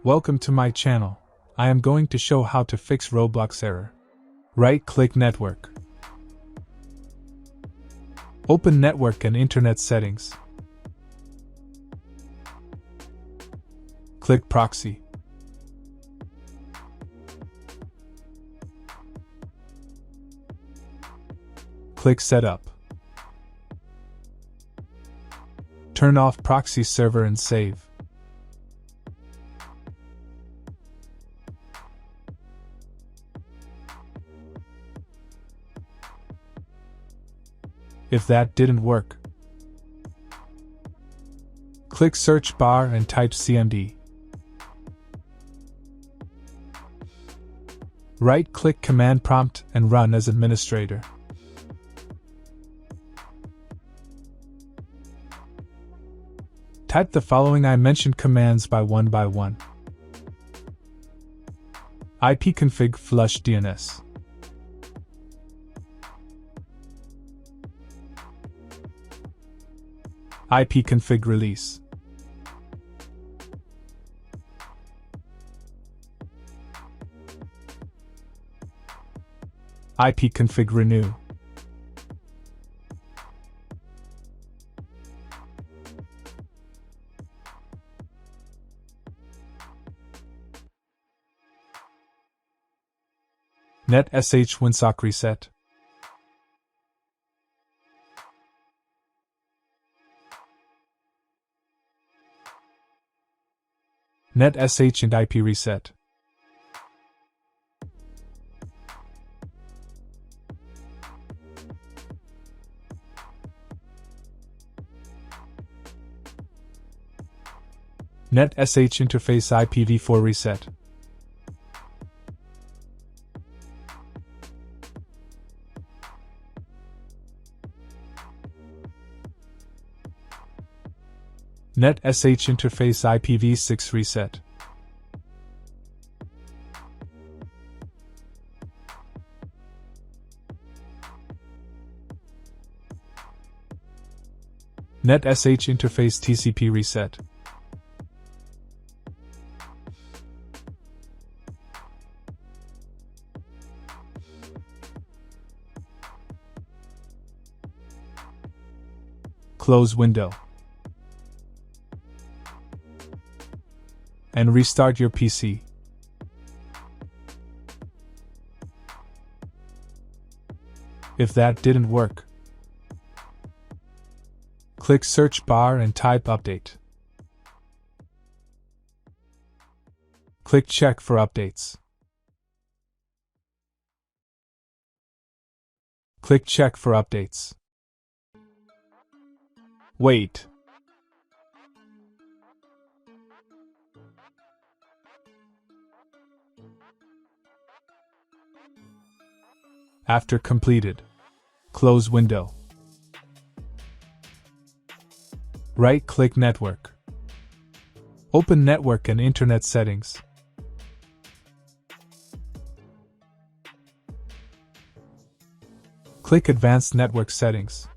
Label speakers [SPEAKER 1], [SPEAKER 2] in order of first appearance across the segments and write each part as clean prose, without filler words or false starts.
[SPEAKER 1] Welcome to my channel. I am going to show how to fix Roblox error. Right-click Network. Open Network and Internet Settings. Click Proxy. Click Setup. Turn off Proxy Server and save. If that didn't work, click Search bar and type CMD. Right-click Command Prompt and run as administrator. Type the following I mentioned commands by one. ipconfig flush DNS. ipconfig release. ipconfig renew. Net sh winsock reset. Net sh and IP reset. Net sh interface IPv4 reset. Net sh interface IPv6 reset. Net sh interface TCP reset. Close window. And restart your PC. If that didn't work, click Search bar and type Update. Click Check for updates. Click Check for updates. Wait. After completed, close window. Right-click Network. Open Network and Internet Settings. Click Advanced Network Settings.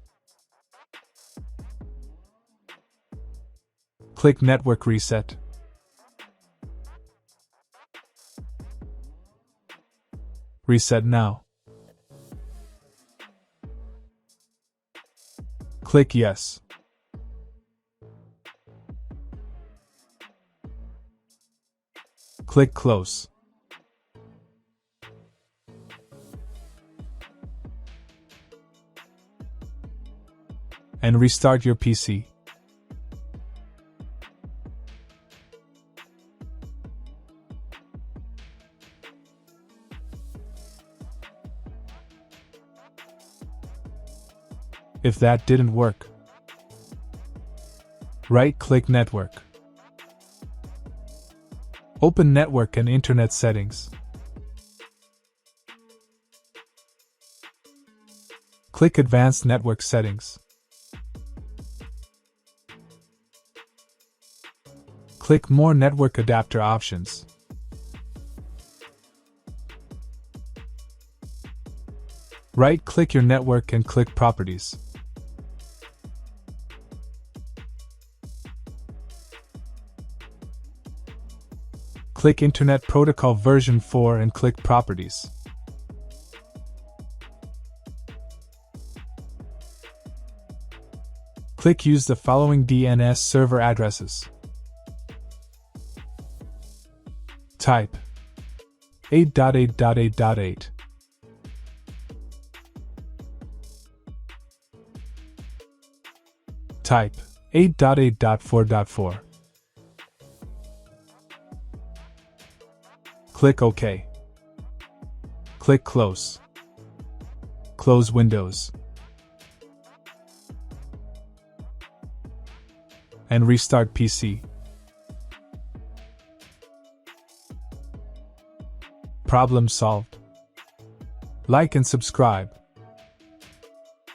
[SPEAKER 1] Click Network Reset. Reset now. Click Yes. Click Close. And restart your PC. If that didn't work, right-click Network. Open Network and Internet Settings. Click Advanced Network Settings. Click More Network Adapter Options. Right-click your network and click Properties. Click Internet Protocol version 4 and click Properties. Click Use the following DNS server addresses. Type 8.8.8.8. Type 8.8.4.4. Click OK. Click Close. Close Windows. And restart PC. Problem solved. Like and subscribe.